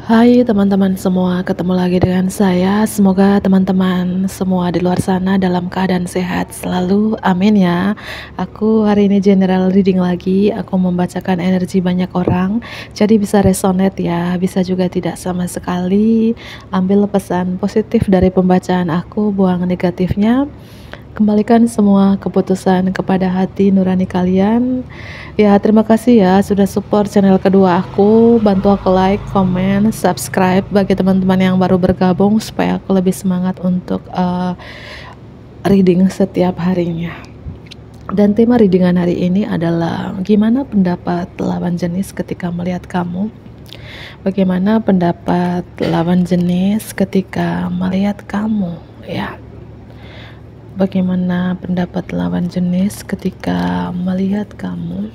Hai teman-teman semua, ketemu lagi dengan saya. Semoga teman-teman semua di luar sana dalam keadaan sehat selalu. Amin ya. Aku hari ini general reading lagi. Aku membacakan energi banyak orang. Jadi bisa resonate ya, bisa juga tidak sama sekali. Ambil pesan positif dari pembacaan aku, buang negatifnya. Kembalikan semua keputusan kepada hati nurani kalian. Ya, terima kasih ya sudah support channel kedua aku. Bantu aku like, comment, subscribe bagi teman-teman yang baru bergabung supaya aku lebih semangat untuk reading setiap harinya. Dan tema readingan hari ini adalah gimana pendapat lawan jenis ketika melihat kamu. Bagaimana pendapat lawan jenis ketika melihat kamu, ya. Bagaimana pendapat lawan jenis ketika melihat kamu?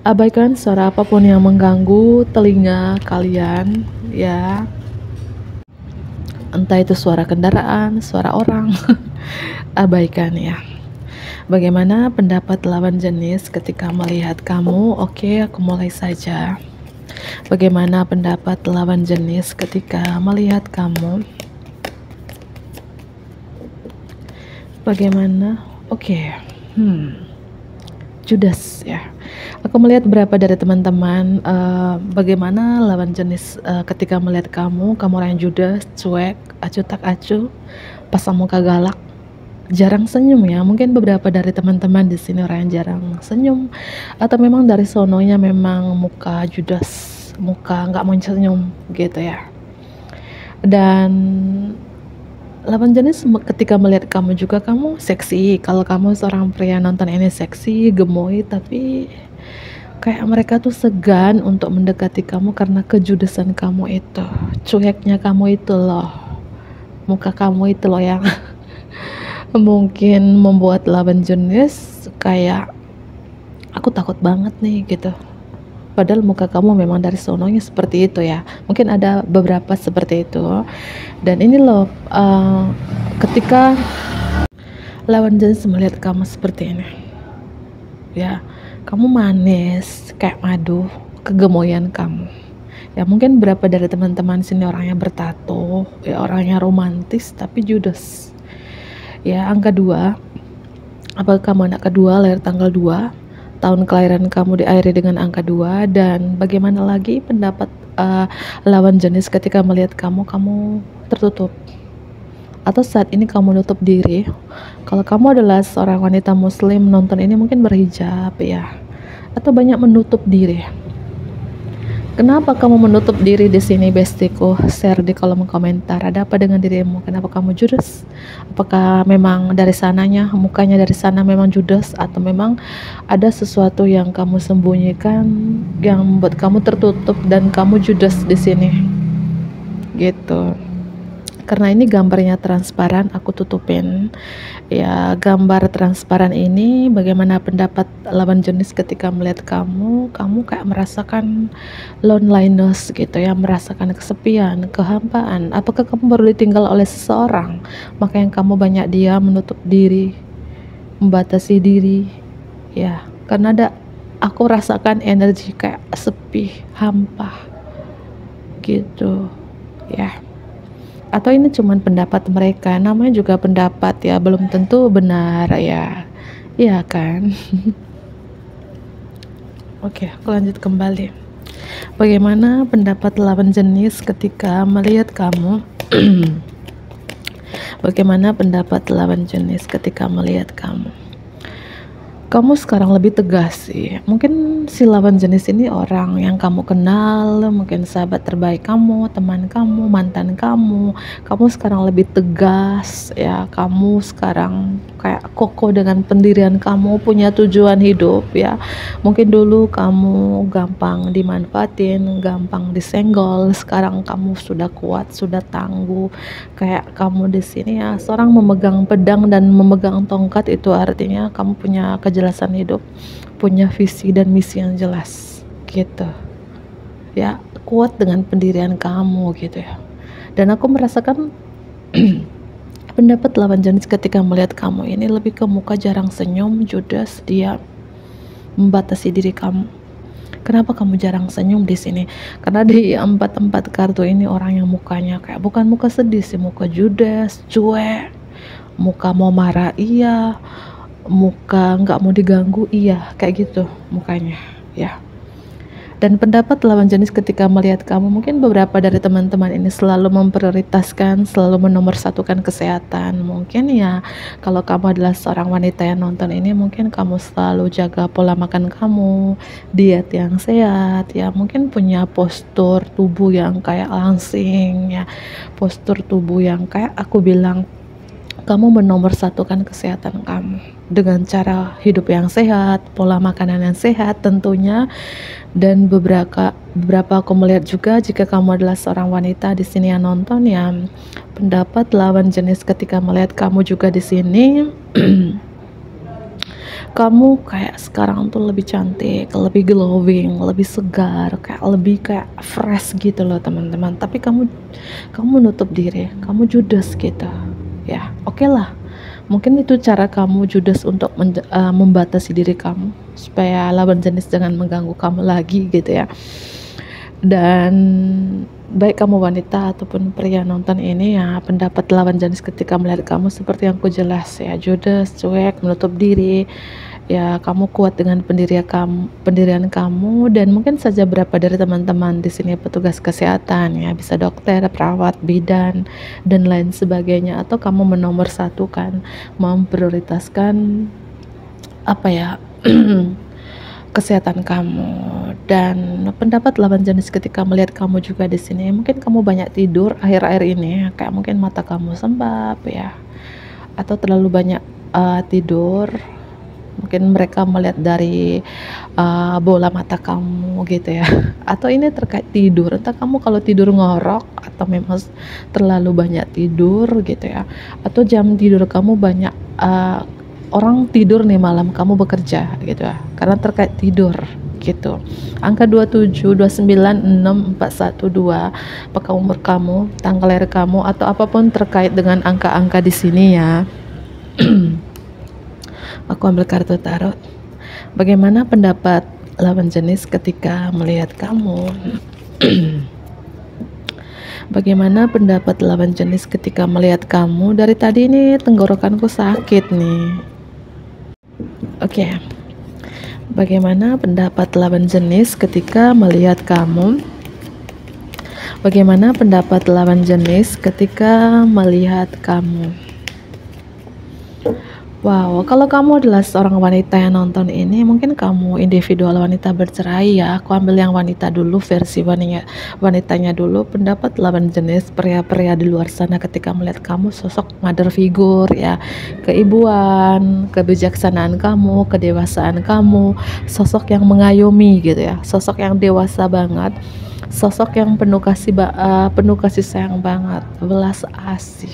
Abaikan suara apapun yang mengganggu telinga kalian, ya. Entah itu suara kendaraan, suara orang. Abaikan ya. Bagaimana pendapat lawan jenis ketika melihat kamu? Oke, aku mulai saja. Bagaimana pendapat lawan jenis ketika melihat kamu? Bagaimana? Oke. Judas ya. Aku melihat beberapa dari teman-teman bagaimana lawan jenis ketika melihat kamu orang yang judes, cuek, acuh tak acuh, pasang muka galak, jarang senyum ya. Mungkin beberapa dari teman-teman di sini orang yang jarang senyum, atau memang dari sononya memang muka judes, muka nggak mau senyum gitu ya. Dan lawan jenis ketika melihat kamu juga, kamu seksi. Kalau kamu seorang pria nonton ini seksi, gemoy, tapi kayak mereka tuh segan untuk mendekati kamu karena kejudesan kamu itu, cueknya kamu itu loh, muka kamu itu loh yang mungkin membuat lawan jenis kayak aku takut banget nih gitu. Padahal muka kamu memang dari sononya seperti itu ya. Mungkin ada beberapa seperti itu. Dan ini loh, ketika lawan jenis melihat kamu seperti ini, ya, kamu manis kayak madu, kegemoyan kamu. Ya mungkin beberapa dari teman-teman sini orangnya bertato, ya orangnya romantis tapi judes. Ya, angka 2. Apakah kamu anak kedua, lahir tanggal 2? Tahun kelahiran kamu diakhiri dengan angka 2. Dan bagaimana lagi pendapat lawan jenis ketika melihat kamu tertutup, atau saat ini kamu nutup diri? Kalau kamu adalah seorang wanita muslim nonton ini mungkin berhijab ya, atau banyak menutup diri. Kenapa kamu menutup diri di sini, bestiku? Share di kolom komentar. Ada apa dengan dirimu? Kenapa kamu judes? Apakah memang dari sananya, mukanya dari sana memang judes, atau memang ada sesuatu yang kamu sembunyikan yang membuat kamu tertutup dan kamu judes di sini? Gitu. Karena ini gambarnya transparan, aku tutupin ya. Gambar transparan ini, bagaimana pendapat lawan jenis ketika melihat kamu kayak merasakan loneliness gitu ya, merasakan kesepian, kehampaan. Apakah kamu baru ditinggal oleh seseorang, makanya kamu banyak diam, menutup diri, membatasi diri ya? Karena aku rasakan energi kayak sepi, hampa gitu ya. Atau ini cuman pendapat mereka, namanya juga pendapat ya, belum tentu benar ya, iya kan? Oke, aku lanjut kembali. Bagaimana pendapat lawan jenis ketika melihat kamu? Bagaimana pendapat lawan jenis ketika melihat kamu? Kamu sekarang lebih tegas sih. Mungkin si lawan jenis ini orang yang kamu kenal, mungkin sahabat terbaik kamu, teman kamu, mantan kamu. Kamu sekarang lebih tegas ya. Kamu sekarang kayak kokoh dengan pendirian kamu, punya tujuan hidup ya. Mungkin dulu kamu gampang dimanfaatin, gampang disenggol. Sekarang kamu sudah kuat, sudah tangguh. Kayak kamu di sini ya, seorang memegang pedang dan memegang tongkat, itu artinya kamu punya kejelasan hidup, punya visi dan misi yang jelas gitu ya, kuat dengan pendirian kamu gitu ya. Dan aku merasakan pendapat lawan jenis ketika melihat kamu ini lebih ke muka jarang senyum, judes, dia membatasi diri kamu Kenapa kamu jarang senyum di sini? Karena di empat kartu ini orang yang mukanya kayak bukan muka sedih sih, muka judes, cuek, muka mau marah iya, muka nggak mau diganggu iya, kayak gitu mukanya ya. Dan pendapat lawan jenis ketika melihat kamu, mungkin beberapa dari teman-teman ini selalu memprioritaskan, selalu menomorsatukan kesehatan. Mungkin ya kalau kamu adalah seorang wanita yang nonton ini, mungkin kamu selalu jaga pola makan kamu, diet yang sehat ya, mungkin punya postur tubuh yang kayak langsing ya, postur tubuh yang kayak aku bilang, kamu menomorsatukan kesehatan kamu dengan cara hidup yang sehat, pola makanan yang sehat tentunya. Dan beberapa aku melihat juga, jika kamu adalah seorang wanita di sini yang nonton ya, pendapat lawan jenis ketika melihat kamu juga di sini kamu kayak sekarang tuh lebih cantik, lebih glowing, lebih segar, kayak lebih kayak fresh gitu loh teman-teman. Tapi kamu menutup diri, kamu judes gitu ya. Oke lah, mungkin itu cara kamu judes untuk membatasi diri kamu supaya lawan jenis jangan mengganggu kamu lagi gitu ya. Dan baik kamu wanita ataupun pria nonton ini ya, pendapat lawan jenis ketika melihat kamu seperti yang ku jelas ya, judes, cuek, menutup diri ya. Kamu kuat dengan pendirian kamu, dan mungkin saja berapa dari teman-teman di sini petugas kesehatan ya, bisa dokter, perawat, bidan dan lain sebagainya, atau kamu menomorsatukan, memprioritaskan apa ya kesehatan kamu. Dan pendapat lawan jenis ketika melihat kamu juga di sini, mungkin kamu banyak tidur akhir-akhir ini, kayak mungkin mata kamu sembab ya, atau terlalu banyak tidur. Mungkin mereka melihat dari bola mata kamu gitu ya, atau ini terkait tidur, entah kamu kalau tidur ngorok atau memang terlalu banyak tidur gitu ya, atau jam tidur kamu banyak, orang tidur nih malam kamu bekerja gitu ya, karena terkait tidur gitu. Angka 27, 29, 6, 4, 1, 2, apakah umur kamu, tanggal lahir kamu, atau apapun terkait dengan angka-angka di sini ya. Aku ambil kartu tarot. Bagaimana pendapat lawan jenis ketika melihat kamu? Bagaimana pendapat lawan jenis ketika melihat kamu? Dari tadi ini tenggorokanku sakit nih. Oke. Bagaimana pendapat lawan jenis ketika melihat kamu? Bagaimana pendapat lawan jenis ketika melihat kamu? Wow, kalau kamu adalah seorang wanita yang nonton ini, mungkin kamu individual wanita bercerai ya. Aku ambil yang wanita dulu, versi wanitanya dulu. Pendapat lawan jenis pria-pria di luar sana ketika melihat kamu, sosok mother figure ya, keibuan, kebijaksanaan kamu, kedewasaan kamu, sosok yang mengayomi gitu ya, sosok yang dewasa banget, sosok yang penuh kasih sayang banget, belas asih.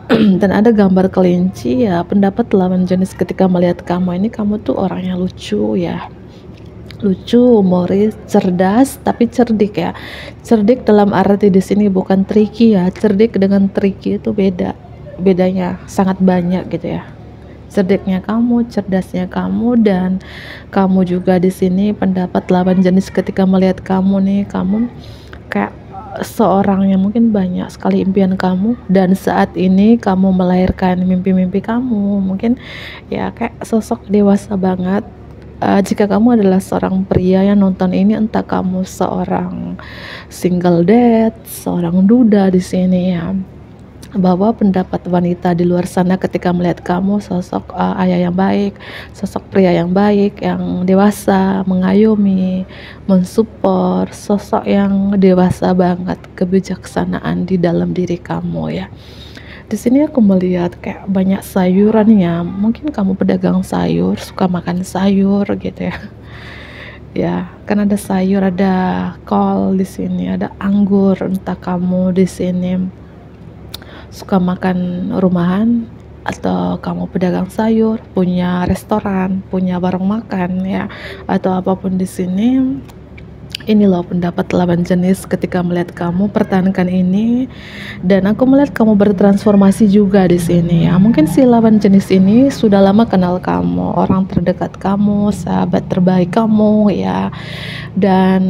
Dan ada gambar kelinci ya. Pendapat lawan jenis ketika melihat kamu ini, kamu tuh orangnya lucu ya, lucu, humoris, cerdas, tapi cerdik ya. Cerdik dalam arti di sini bukan tricky ya. Cerdik dengan tricky itu bedanya sangat banyak gitu ya. Cerdiknya kamu, cerdasnya kamu, dan kamu juga di sini pendapat lawan jenis ketika melihat kamu nih, kamu kayak seorang yang mungkin banyak sekali impian kamu, dan saat ini kamu melahirkan mimpi-mimpi kamu. Mungkin ya kayak sosok dewasa banget. Jika kamu adalah seorang pria yang nonton ini, entah kamu seorang single dad, seorang duda di sini ya, bahwa pendapat wanita di luar sana ketika melihat kamu, sosok ayah yang baik, sosok pria yang baik, yang dewasa, mengayomi, mensupport, sosok yang dewasa banget, kebijaksanaan di dalam diri kamu ya. Di sini aku melihat kayak banyak sayuran ya, mungkin kamu pedagang sayur, suka makan sayur gitu ya. Ya, kan ada sayur, ada kol di sini, ada anggur, entah kamu di sini suka makan rumahan atau kamu pedagang sayur, punya restoran, punya warung makan ya, atau apapun di sini. Ini loh pendapat lawan jenis ketika melihat kamu, pertahankan ini. Dan aku melihat kamu bertransformasi juga di sini ya. Mungkin si lawan jenis ini sudah lama kenal kamu, orang terdekat kamu, sahabat terbaik kamu ya. Dan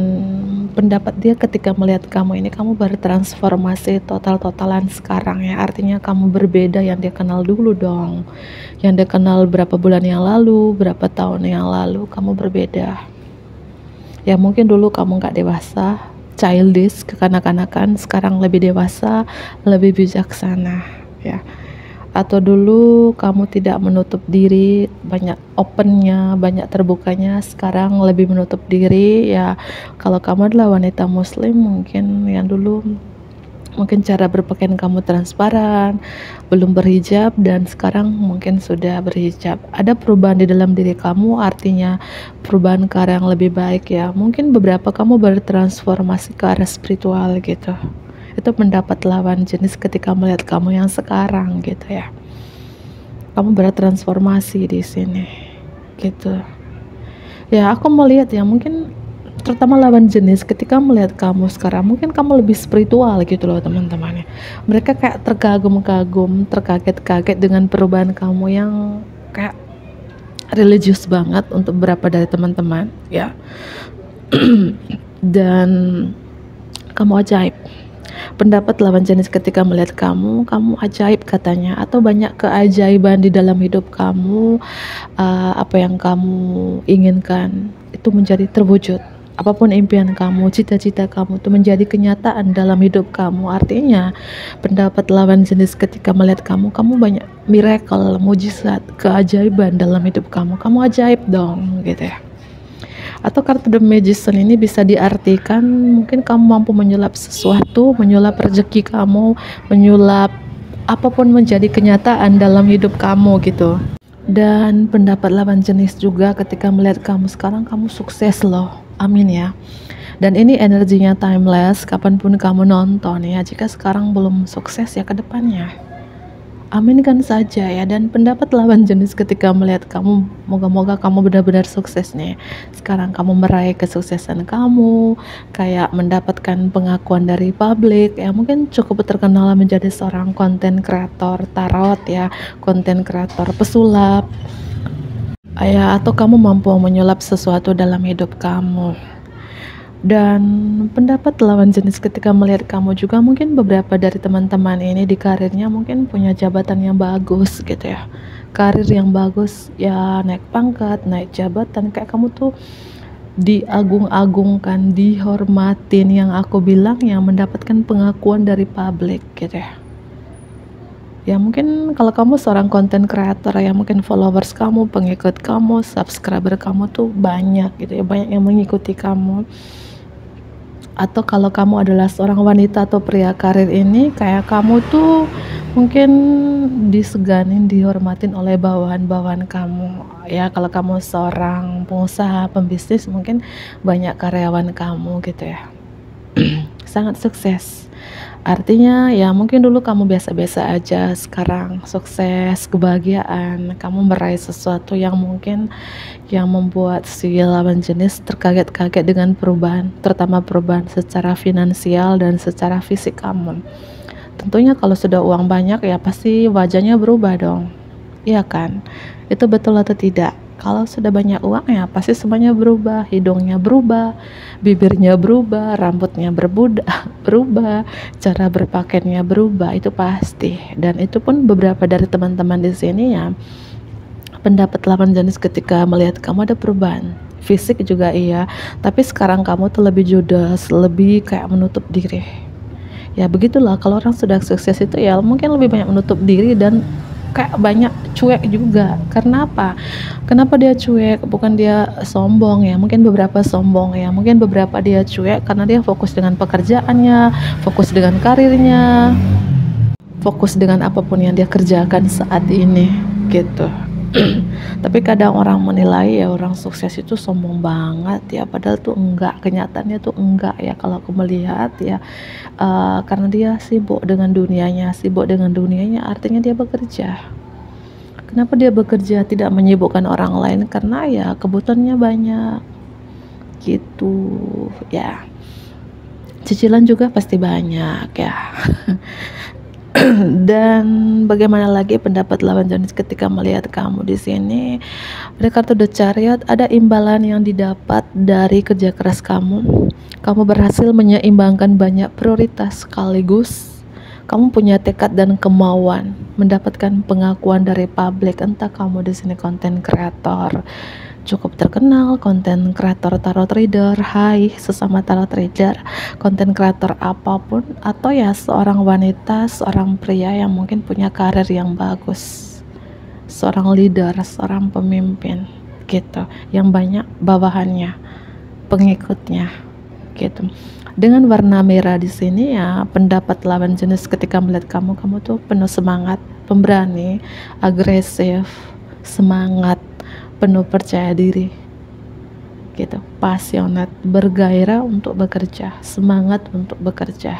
pendapat dia ketika melihat kamu ini, kamu bertransformasi total-totalan sekarang ya. Artinya kamu berbeda yang dia kenal dulu dong. Yang dia kenal berapa bulan yang lalu, berapa tahun yang lalu, kamu berbeda. Ya mungkin dulu kamu nggak dewasa, childish, kekanak-kanakan, sekarang lebih dewasa, lebih bijaksana ya. Atau dulu kamu tidak menutup diri, banyak opennya, banyak terbukanya, sekarang lebih menutup diri ya. Kalau kamu adalah wanita muslim, mungkin yang dulu mungkin cara berpakaian kamu transparan, belum berhijab, dan sekarang mungkin sudah berhijab. Ada perubahan di dalam diri kamu, artinya perubahan ke arah yang lebih baik ya. Mungkin beberapa kamu bertransformasi ke arah spiritual gitu. Itu pendapat lawan jenis ketika melihat kamu yang sekarang gitu ya. Kamu bertransformasi di sini gitu. Ya aku melihat ya, mungkin terutama lawan jenis ketika melihat kamu sekarang, mungkin kamu lebih spiritual gitu loh teman-teman. Mereka kayak terkagum-kagum, terkaget-kaget dengan perubahan kamu yang kayak religius banget untuk beberapa dari teman-teman ya. Dan kamu ajaib. Pendapat lawan jenis ketika melihat kamu ajaib katanya, atau banyak keajaiban di dalam hidup kamu. Apa yang kamu inginkan itu menjadi terwujud. Apapun impian kamu, cita-cita kamu itu menjadi kenyataan dalam hidup kamu. Artinya pendapat lawan jenis ketika melihat kamu banyak miracle, mujizat, keajaiban dalam hidup kamu ajaib dong gitu ya. Atau kartu The Magician ini bisa diartikan mungkin kamu mampu menyulap sesuatu, menyulap rezeki kamu, menyulap apapun menjadi kenyataan dalam hidup kamu gitu. Dan pendapat lawan jenis juga ketika melihat kamu sekarang, kamu sukses loh, amin ya. Dan ini energinya timeless, kapanpun kamu nonton ya. Jika sekarang belum sukses ya ke depannya, aminkan saja ya. Dan pendapat lawan jenis ketika melihat kamu, moga-moga kamu benar-benar sukses nih. Sekarang kamu meraih kesuksesan kamu, kayak mendapatkan pengakuan dari publik ya. Mungkin cukup terkenal menjadi seorang konten kreator tarot ya, konten kreator pesulap ya, atau kamu mampu menyulap sesuatu dalam hidup kamu. Dan pendapat lawan jenis ketika melihat kamu juga, mungkin beberapa dari teman-teman ini di karirnya mungkin punya jabatan yang bagus gitu ya, karir yang bagus ya, naik pangkat, naik jabatan, kayak kamu tuh diagung-agungkan, dihormatin, yang aku bilang yang mendapatkan pengakuan dari publik gitu ya. Ya mungkin kalau kamu seorang content creator ya, mungkin followers kamu, pengikut kamu, subscriber kamu tuh banyak gitu ya, banyak yang mengikuti kamu. Atau kalau kamu adalah seorang wanita atau pria karir ini, kayak kamu tuh mungkin diseganin, dihormatin oleh bawahan-bawahan kamu ya. Kalau kamu seorang pengusaha, pembisnis, mungkin banyak karyawan kamu gitu ya. Sangat sukses. Artinya ya mungkin dulu kamu biasa-biasa aja, sekarang sukses, kebahagiaan, kamu meraih sesuatu yang mungkin yang membuat si lawan jenis terkaget-kaget dengan perubahan, terutama perubahan secara finansial dan secara fisik kamu. Tentunya kalau sudah uang banyak ya pasti wajahnya berubah dong, iya kan? Itu betul atau tidak? Kalau sudah banyak uang ya pasti semuanya berubah, hidungnya berubah, bibirnya berubah, rambutnya berubah, cara berpakaiannya berubah, itu pasti. Dan itu pun beberapa dari teman-teman di sini ya, pendapat lawan jenis ketika melihat kamu ada perubahan. Fisik juga iya, tapi sekarang kamu tuh lebih judes, lebih kayak menutup diri. Ya begitulah, kalau orang sudah sukses itu ya mungkin lebih banyak menutup diri dan kayak banyak cuek juga. Karena apa? Kenapa dia cuek? Bukan dia sombong ya, mungkin beberapa sombong ya, mungkin beberapa dia cuek karena dia fokus dengan pekerjaannya, fokus dengan karirnya, fokus dengan apapun yang dia kerjakan saat ini gitu. Tapi kadang orang menilai ya orang sukses itu sombong banget ya, padahal tuh enggak, kenyataannya tuh enggak ya kalau aku melihat ya. Karena dia sibuk dengan dunianya, artinya dia bekerja. Kenapa dia bekerja tidak menyibukkan orang lain? Karena ya kebutuhannya banyak, gitu ya. Cicilan juga pasti banyak ya. Dan bagaimana lagi pendapat lawan jenis ketika melihat kamu di sini? Ada kartu The Chariot, ada imbalan yang didapat dari kerja keras kamu. Kamu berhasil menyeimbangkan banyak prioritas sekaligus. Kamu punya tekad dan kemauan mendapatkan pengakuan dari publik. Entah kamu di sini konten kreator cukup terkenal, konten kreator tarot reader, hai sesama tarot reader, konten kreator apapun, atau ya seorang wanita, seorang pria yang mungkin punya karir yang bagus, seorang leader, seorang pemimpin gitu, yang banyak bawahannya, pengikutnya gitu. Dengan warna merah di sini ya, pendapat lawan jenis ketika melihat kamu tuh penuh semangat, pemberani, agresif, semangat, penuh percaya diri gitu, passionate, bergairah untuk bekerja, semangat untuk bekerja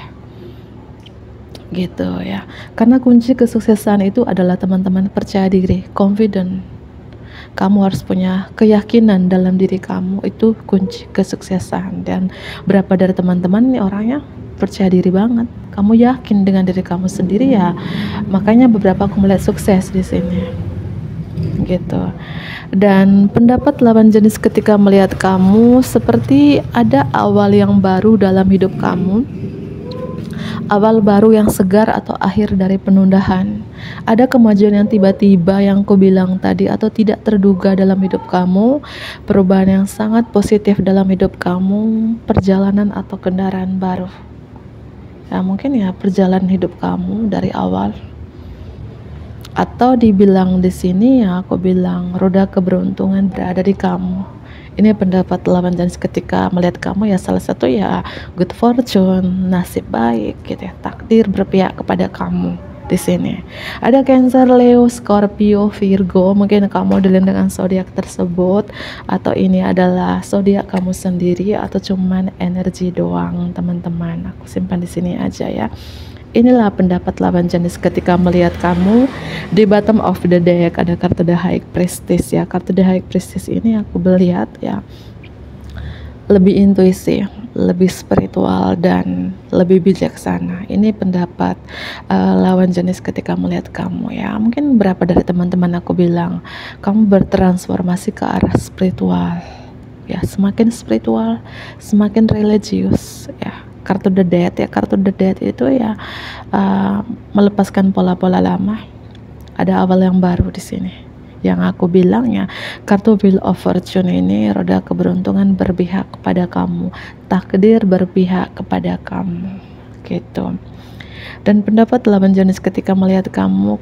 gitu ya. Karena kunci kesuksesan itu adalah teman-teman percaya diri, confident. Kamu harus punya keyakinan dalam diri kamu, itu kunci kesuksesan. Dan berapa dari teman-teman nih orangnya percaya diri banget, kamu yakin dengan diri kamu sendiri ya, makanya beberapa aku melihat sukses di sini gitu. Dan pendapat lawan jenis ketika melihat kamu seperti ada awal yang baru dalam hidup kamu, awal baru yang segar atau akhir dari penundaan. Ada kemajuan yang tiba-tiba yang aku bilang tadi atau tidak terduga dalam hidup kamu, perubahan yang sangat positif dalam hidup kamu, perjalanan atau kendaraan baru ya, mungkin ya perjalanan hidup kamu dari awal. Atau dibilang di sini ya, aku bilang roda keberuntungan berada di kamu. Ini pendapat lawan jenis ketika melihat kamu ya, salah satu ya good fortune, nasib baik gitu ya, takdir berpihak kepada kamu di sini. Ada Cancer, Leo, Scorpio, Virgo, mungkin kamu dealing dengan zodiak tersebut, atau ini adalah zodiak kamu sendiri, atau cuman energi doang teman-teman. Aku simpan di sini aja ya. Inilah pendapat lawan jenis ketika melihat kamu. Di bottom of the deck ada kartu The High Priestess ya. Kartu The High Priestess ini aku melihat ya lebih intuisi, lebih spiritual, dan lebih bijaksana. Ini pendapat lawan jenis ketika melihat kamu ya. Mungkin beberapa dari teman-teman aku bilang kamu bertransformasi ke arah spiritual ya, semakin spiritual, semakin religius ya. Kartu The Death ya, kartu The Death itu ya melepaskan pola-pola lama, ada awal yang baru di sini. Yang aku bilang ya, kartu Wheel of Fortune ini roda keberuntungan berpihak kepada kamu, takdir berpihak kepada kamu gitu. Dan pendapat lawan jenis ketika melihat kamu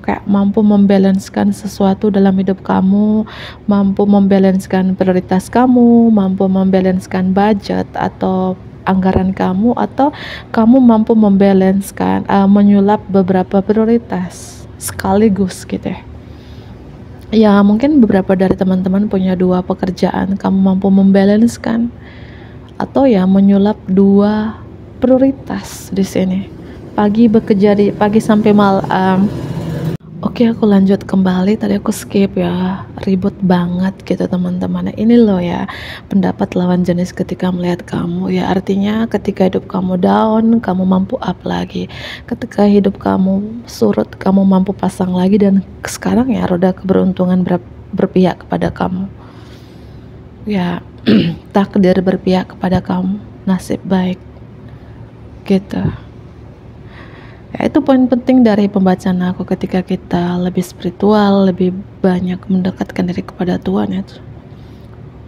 kayak mampu membalanskan sesuatu dalam hidup kamu, mampu membalanskan prioritas kamu, mampu membalanskan budget atau anggaran kamu, atau kamu mampu membalanskan menyulap beberapa prioritas sekaligus gitu ya. Ya mungkin beberapa dari teman-teman punya dua pekerjaan, kamu mampu membalanskan atau ya menyulap dua prioritas di sini. Pagi bekerja di pagi sampai malam. Oke, aku lanjut kembali. Tadi aku skip ya, ribut banget gitu teman-teman. Ini loh ya pendapat lawan jenis ketika melihat kamu ya. Artinya ketika hidup kamu down, kamu mampu up lagi. Ketika hidup kamu surut, kamu mampu pasang lagi. Dan sekarang ya roda keberuntungan berpihak kepada kamu ya. Takdir berpihak kepada kamu, nasib baik gitu. Ya, itu poin penting dari pembacaan aku ketika kita lebih spiritual, lebih banyak mendekatkan diri kepada Tuhan ya.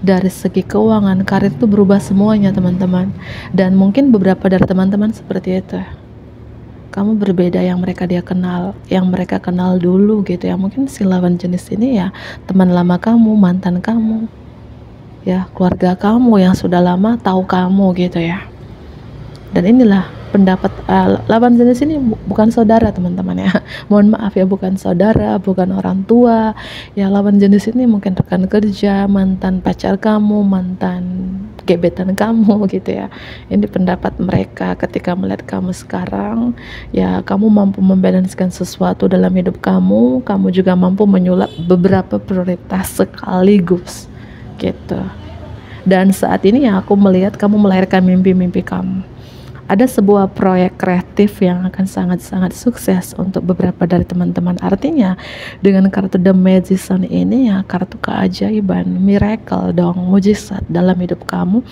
Dari segi keuangan, karir itu berubah semuanya teman-teman. Dan mungkin beberapa dari teman-teman seperti itu. Kamu berbeda yang mereka kenal, yang mereka kenal dulu gitu ya. Mungkin si lawan jenis ini ya teman lama kamu, mantan kamu, ya keluarga kamu yang sudah lama tahu kamu gitu ya. Dan inilah pendapat lawan jenis ini bukan saudara teman-teman ya. Mohon maaf ya, bukan saudara, bukan orang tua ya. Lawan jenis ini mungkin rekan kerja, mantan pacar kamu, mantan gebetan kamu gitu ya. Ini pendapat mereka ketika melihat kamu sekarang ya. Kamu mampu membalanskan sesuatu dalam hidup kamu, kamu juga mampu menyulap beberapa prioritas sekaligus gitu. Dan saat ini ya aku melihat kamu melahirkan mimpi-mimpi kamu. Ada sebuah proyek kreatif yang akan sangat-sangat sukses untuk beberapa dari teman-teman. Artinya dengan kartu The Magician ini ya kartu keajaiban, miracle dong, mujizat dalam hidup kamu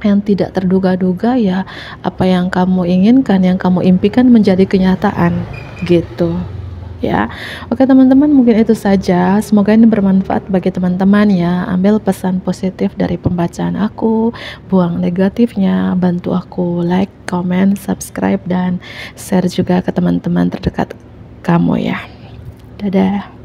yang tidak terduga-duga ya. Apa yang kamu inginkan, yang kamu impikan menjadi kenyataan gitu ya. Oke teman-teman, mungkin itu saja, semoga ini bermanfaat bagi teman-teman ya. Ambil pesan positif dari pembacaan aku, buang negatifnya, bantu aku like, comment, subscribe, dan share juga ke teman-teman terdekat kamu ya. Dadah.